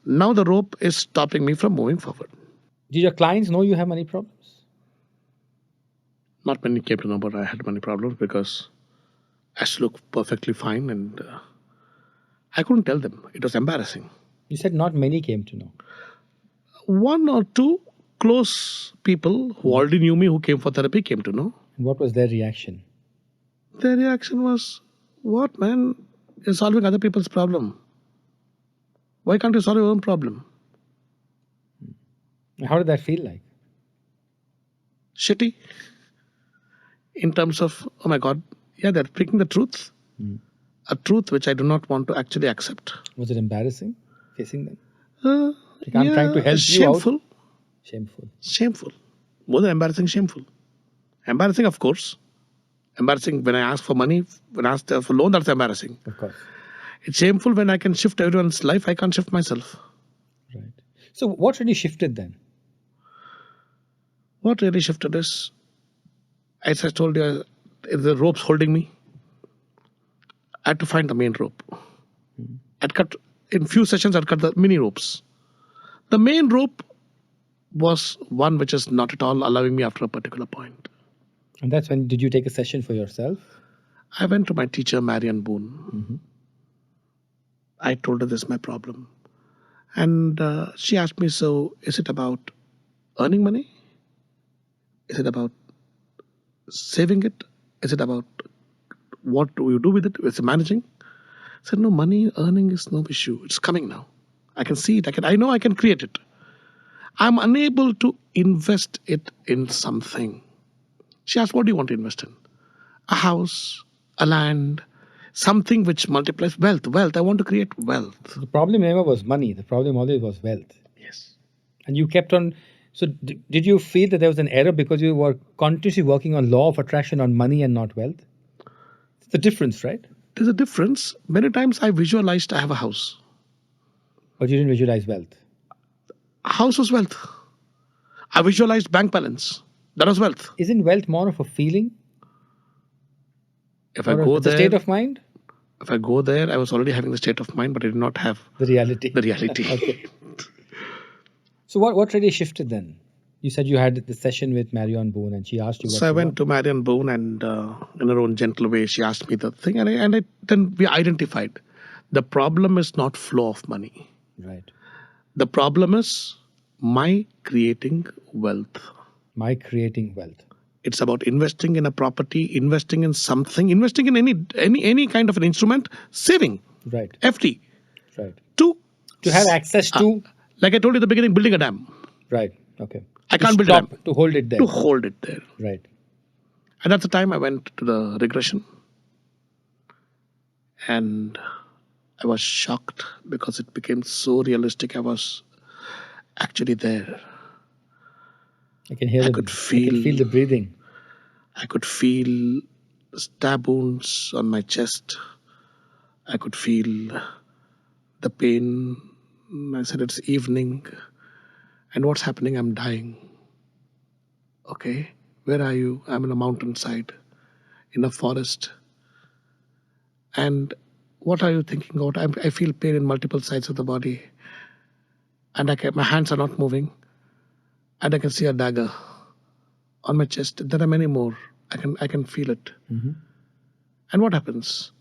Speaker 2: now the rope is stopping me from moving forward.
Speaker 1: Did your clients know you have money problems?
Speaker 2: Not many came to know, but I had money problems because I used to look perfectly fine, and I couldn't tell them. It was embarrassing.
Speaker 1: You said not many came to know.
Speaker 2: One or two close people who already knew me, who came for therapy, came to know.
Speaker 1: And what was their reaction?
Speaker 2: Their reaction was, what, man? You're solving other people's problem. Why can't you solve your own problem?
Speaker 1: How did that feel like?
Speaker 2: Shitty. In terms of, oh my God, they're speaking the truth. A truth which I do not want to actually accept.
Speaker 1: Was it embarrassing facing them? Like, I'm trying to help
Speaker 2: shameful.
Speaker 1: you out. Shameful.
Speaker 2: Shameful. More than embarrassing, shameful. Embarrassing, of course. Embarrassing when I ask for money, when I ask for loan, that's embarrassing.
Speaker 1: Of course.
Speaker 2: It's shameful when I can shift everyone's life, I can't shift myself.
Speaker 1: Right. So what really shifted then?
Speaker 2: What really shifted is, as I told you, the rope's holding me. I had to find the main rope. I'd cut, in few sessions, I'd cut the mini ropes. The main rope was one which is not at all allowing me after a particular point.
Speaker 1: And that's when, did you take a session for yourself?
Speaker 2: I went to my teacher, Marian Boone. I told her this is my problem. And she asked me, so is it about earning money? Is it about saving it? Is it about what do you do with it? Is it managing? I said, no, money earning is no issue. It's coming now. I can see it. I know I can create it. I'm unable to invest it in something. She asked, what do you want to invest in? A house, a land, something which multiplies wealth. Wealth. I want to create wealth.
Speaker 1: The problem never was money. The problem always was wealth.
Speaker 2: Yes.
Speaker 1: And you kept on. So did you feel that there was an error because you were continuously working on law of attraction on money and not wealth? It's the difference, right?
Speaker 2: There's a difference. Many times I visualized I have a house.
Speaker 1: But you didn't visualize wealth.
Speaker 2: House was wealth. I visualized bank balance. That was wealth.
Speaker 1: Isn't wealth more of a feeling?
Speaker 2: If I go
Speaker 1: the
Speaker 2: there,
Speaker 1: state of mind?
Speaker 2: if I go there, I was already having the state of mind, but I did not have
Speaker 1: The reality.
Speaker 2: the reality.
Speaker 1: Okay. So what really shifted then? You said you had the session with Marion Boone and she asked you what
Speaker 2: So I
Speaker 1: you
Speaker 2: went
Speaker 1: want.
Speaker 2: to Marian Boone, and in her own gentle way, she asked me the thing, and then we identified the problem is not flow of money.
Speaker 1: Right.
Speaker 2: The problem is my creating wealth.
Speaker 1: My creating wealth.
Speaker 2: It's about investing in a property, investing in something, investing in any kind of an instrument, saving,
Speaker 1: Right.
Speaker 2: FD.
Speaker 1: Right.
Speaker 2: To
Speaker 1: To have access to.
Speaker 2: like I told you at the beginning, building a dam.
Speaker 1: Right. Okay.
Speaker 2: I
Speaker 1: To
Speaker 2: can't build a
Speaker 1: stop,
Speaker 2: dam.
Speaker 1: to hold it there.
Speaker 2: To hold it there.
Speaker 1: Right.
Speaker 2: And at the time I went to the regression, and I was shocked because it became so realistic. I was actually there.
Speaker 1: I can hear
Speaker 2: I
Speaker 1: the
Speaker 2: could
Speaker 1: I can feel
Speaker 2: feel
Speaker 1: the breathing.
Speaker 2: I could feel stab wounds on my chest. I could feel the pain. I said, it's evening. And what's happening? I'm dying. Okay. Where are you? I'm in a mountainside, in a forest. And what are you thinking about? I feel pain in multiple sides of the body. And my hands are not moving. And I can see a dagger on my chest. There are many more. I can feel it.
Speaker 1: Mm-hmm.
Speaker 2: And what happens?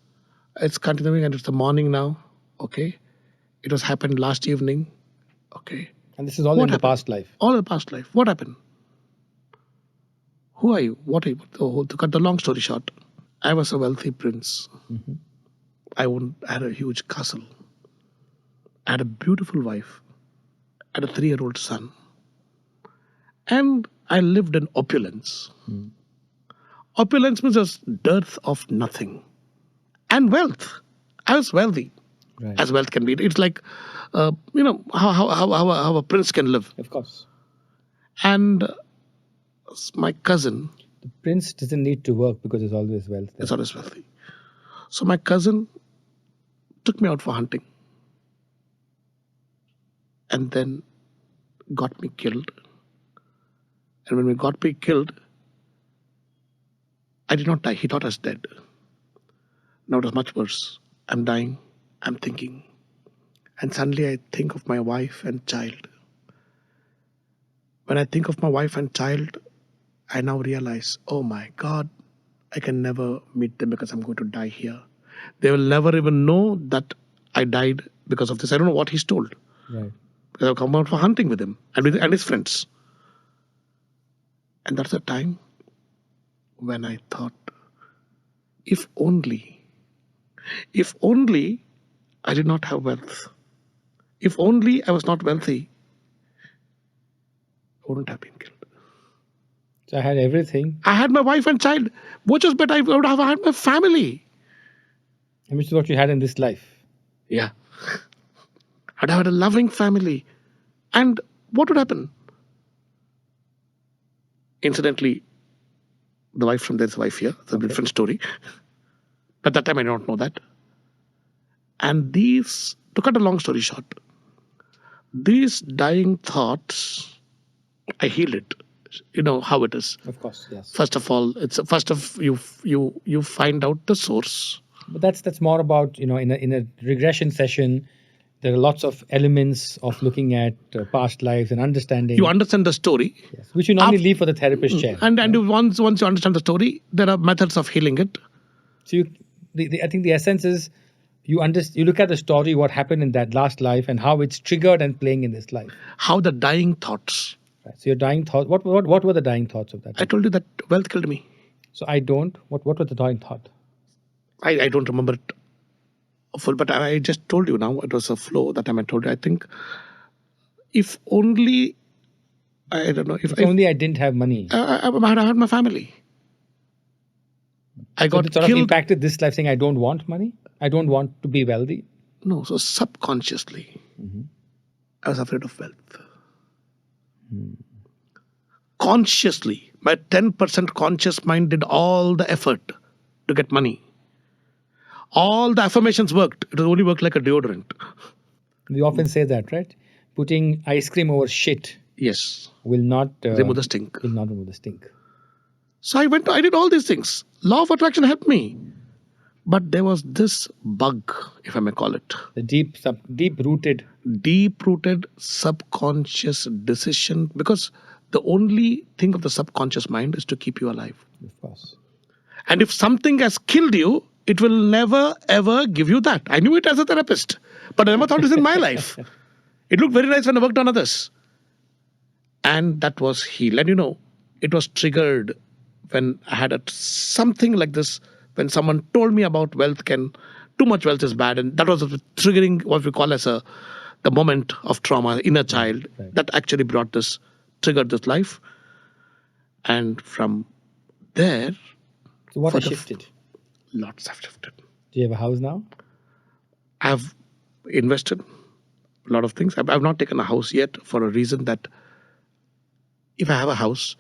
Speaker 2: It's continuing and it's the morning now. Okay. It was happened last evening. Okay.
Speaker 1: And this is all
Speaker 2: What
Speaker 1: in the
Speaker 2: happened?
Speaker 1: past life.
Speaker 2: All in the past life. What happened? Who are you? What are you? Oh, to cut the long story short, I was a wealthy prince.
Speaker 1: Mm-hmm.
Speaker 2: I had a huge castle. I had a beautiful wife. I had a 3-year-old son. And I lived in opulence.
Speaker 1: Mm.
Speaker 2: Opulence means a dearth of nothing. And wealth. I was wealthy,
Speaker 1: Right.
Speaker 2: as wealth can be. It's like, how a prince can live.
Speaker 1: Of course.
Speaker 2: And my cousin
Speaker 1: The prince doesn't need to work because there's always wealth there.
Speaker 2: is always wealthy. So my cousin took me out for hunting and then got me killed. And when we got me killed, I did not die. He thought I was dead. Now it was much worse. I'm dying. I'm thinking. And suddenly I think of my wife and child. When I think of my wife and child, I now realize, oh my God, I can never meet them because I'm going to die here. They will never even know that I died because of this. I don't know what he's told.
Speaker 1: Right.
Speaker 2: Because I've come out for hunting with him and his friends. And that's the time when I thought, if only I did not have wealth, if only I was not wealthy, I wouldn't have been killed.
Speaker 1: So I had everything,
Speaker 2: I had my wife and child. Which was better, I would have had my family.
Speaker 1: and which is what you had in this life.
Speaker 2: Yeah. I'd have had a loving family. And what would happen? Incidentally, the wife from there's a wife here. It's a different story. But that time I did not know that. And these, to cut a long story short, these dying thoughts, I healed it. You know how it is.
Speaker 1: Of course, yes.
Speaker 2: First of all, you find out the source.
Speaker 1: But that's more about, in a regression session, there are lots of elements of looking at past lives and understanding.
Speaker 2: You understand the story.
Speaker 1: Yes, which you normally leave for the therapist chair.
Speaker 2: And once you understand the story, there are methods of healing it.
Speaker 1: So I think the essence is you look at the story, what happened in that last life, and how it's triggered and playing in this life.
Speaker 2: How the dying thoughts.
Speaker 1: Right. So your dying thought. What were the dying thoughts of that?
Speaker 2: I told you that wealth killed me.
Speaker 1: So I don't. What was the dying thought?
Speaker 2: I don't remember it full, but I just told you now. It was a flow that time I told you. I think if only, I don't know. If
Speaker 1: only I didn't have money.
Speaker 2: I had my family. I
Speaker 1: So
Speaker 2: got
Speaker 1: it sort
Speaker 2: killed.
Speaker 1: of impacted this life, saying I don't want money. I don't want to be wealthy.
Speaker 2: No, so subconsciously, I was afraid of wealth. Consciously, my 10% conscious mind did all the effort to get money. All the affirmations worked. It only worked like a deodorant.
Speaker 1: We often say that, right? Putting ice cream over shit
Speaker 2: Yes.
Speaker 1: will not
Speaker 2: Remove the stink.
Speaker 1: Will not remove the stink.
Speaker 2: So I did all these things. Law of attraction helped me. But there was this bug, if I may call it.
Speaker 1: The deep-rooted
Speaker 2: Subconscious decision. Because the only thing of the subconscious mind is to keep you alive.
Speaker 1: Of course.
Speaker 2: And if something has killed you, it will never, ever give you that. I knew it as a therapist, but I never thought it was in my life. It looked very nice when I worked on others. And that was healed. And it was triggered when I had something like this, when someone told me about too much wealth is bad. And that was triggering what we call as the moment of trauma, inner child,
Speaker 1: Right.
Speaker 2: that actually triggered this life. And from there,
Speaker 1: So what has shifted?
Speaker 2: lots have shifted.
Speaker 1: Do you have a house now?
Speaker 2: I've invested a lot of things. I've not taken a house yet for a reason that if I have a house,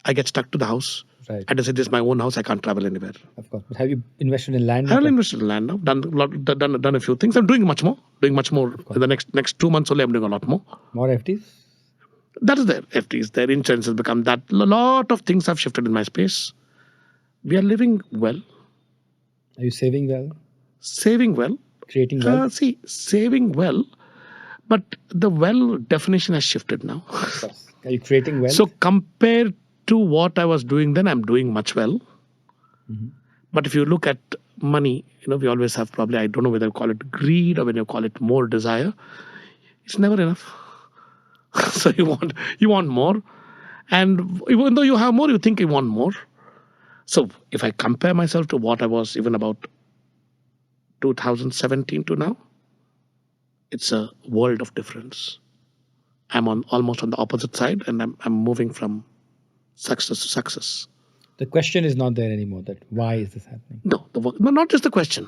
Speaker 2: I get stuck to the house.
Speaker 1: Right.
Speaker 2: And I say, this is my own house, I can't travel anywhere.
Speaker 1: Of course. But have you invested in land?
Speaker 2: I've invested in land now, done a few things. I'm doing much more. In the next 2 months only, I'm doing a lot more.
Speaker 1: More FTs?
Speaker 2: That is there. FTs, their insurance has become that. A lot of things have shifted in my space. We are living well.
Speaker 1: Are you saving well?
Speaker 2: Saving well.
Speaker 1: Creating well?
Speaker 2: Saving well. But the well definition has shifted now.
Speaker 1: Of course. Are you creating well?
Speaker 2: So compared to what I was doing then, I'm doing much well.
Speaker 1: Mm-hmm.
Speaker 2: But if you look at money, we always have probably, I don't know whether you call it greed or whether you call it more desire. It's never enough. So you want more. And even though you have more, you think you want more. So if I compare myself to what I was even about 2017 to now, it's a world of difference. I'm almost on the opposite side, and I'm moving from success to success.
Speaker 1: The question is not there anymore, that why is this happening?
Speaker 2: No, not just the question.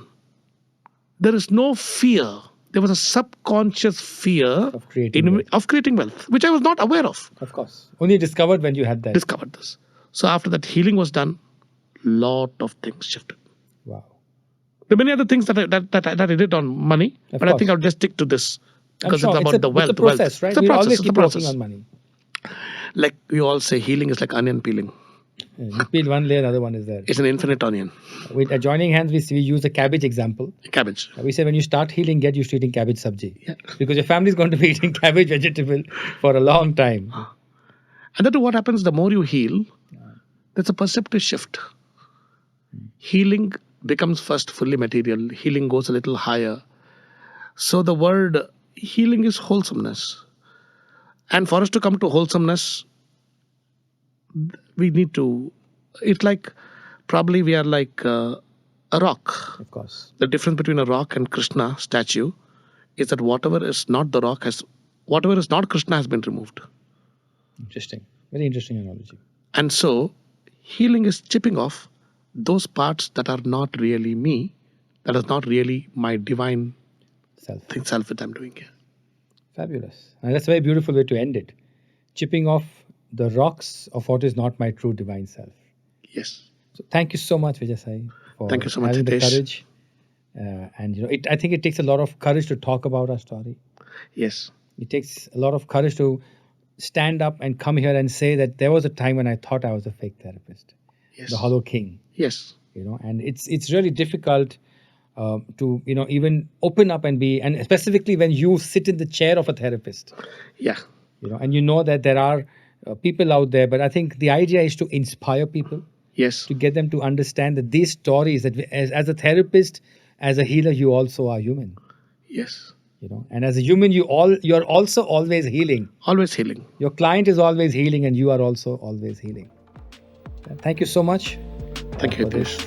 Speaker 2: There is no fear. There was a subconscious fear
Speaker 1: of creating
Speaker 2: wealth, which I was not aware of.
Speaker 1: Of course. Only discovered when you had that.
Speaker 2: Discovered this. So after that healing was done, lot of things shifted.
Speaker 1: Wow.
Speaker 2: There are many other things that I did on money, but I think I'll just stick to this because it's about the wealth.
Speaker 1: It's a process, right?
Speaker 2: It's a
Speaker 1: We
Speaker 2: process.
Speaker 1: always keep working on money.
Speaker 2: Like we all say, healing is like onion peeling.
Speaker 1: You peel one layer, another one is there.
Speaker 2: It's an infinite onion.
Speaker 1: With adjoining hands, we use a cabbage example.
Speaker 2: Cabbage.
Speaker 1: We say when you start healing, get used to eating cabbage sabji.
Speaker 2: Yeah.
Speaker 1: Because your family is going to be eating cabbage vegetable for a long time.
Speaker 2: And that's what happens the more you heal, there's a perceptive shift. Healing becomes first fully material. Healing goes a little higher. So the word healing is wholesomeness. And for us to come to wholesomeness, we need to, it's like, probably we are like a rock.
Speaker 1: Of course.
Speaker 2: The difference between a rock and Krishna statue is that whatever is not the rock whatever is not Krishna has been removed.
Speaker 1: Interesting. Very interesting analogy.
Speaker 2: And so healing is chipping off those parts that are not really me, that is not really my divine self that I'm doing here.
Speaker 1: Fabulous. And that's a very beautiful way to end it. Chipping off the rocks of what is not my true divine self.
Speaker 2: Yes.
Speaker 1: So thank you so much, Vijay Sai, for
Speaker 2: Thank you so much,
Speaker 1: having the
Speaker 2: Hitesh.
Speaker 1: courage. And I think it takes a lot of courage to talk about our story.
Speaker 2: Yes.
Speaker 1: It takes a lot of courage to stand up and come here and say that there was a time when I thought I was a fake therapist.
Speaker 2: Yes.
Speaker 1: The hollow king.
Speaker 2: Yes.
Speaker 1: And it's really difficult to even open up and specifically when you sit in the chair of a therapist.
Speaker 2: Yeah.
Speaker 1: And that there are people out there, but I think the idea is to inspire people.
Speaker 2: Yes.
Speaker 1: To get them to understand that these stories, that as a therapist, as a healer, you also are human.
Speaker 2: Yes.
Speaker 1: And as a human, you're also always healing.
Speaker 2: Always healing.
Speaker 1: Your client is always healing, and you are also always healing. Thank you so much.
Speaker 2: Thank you,
Speaker 1: for this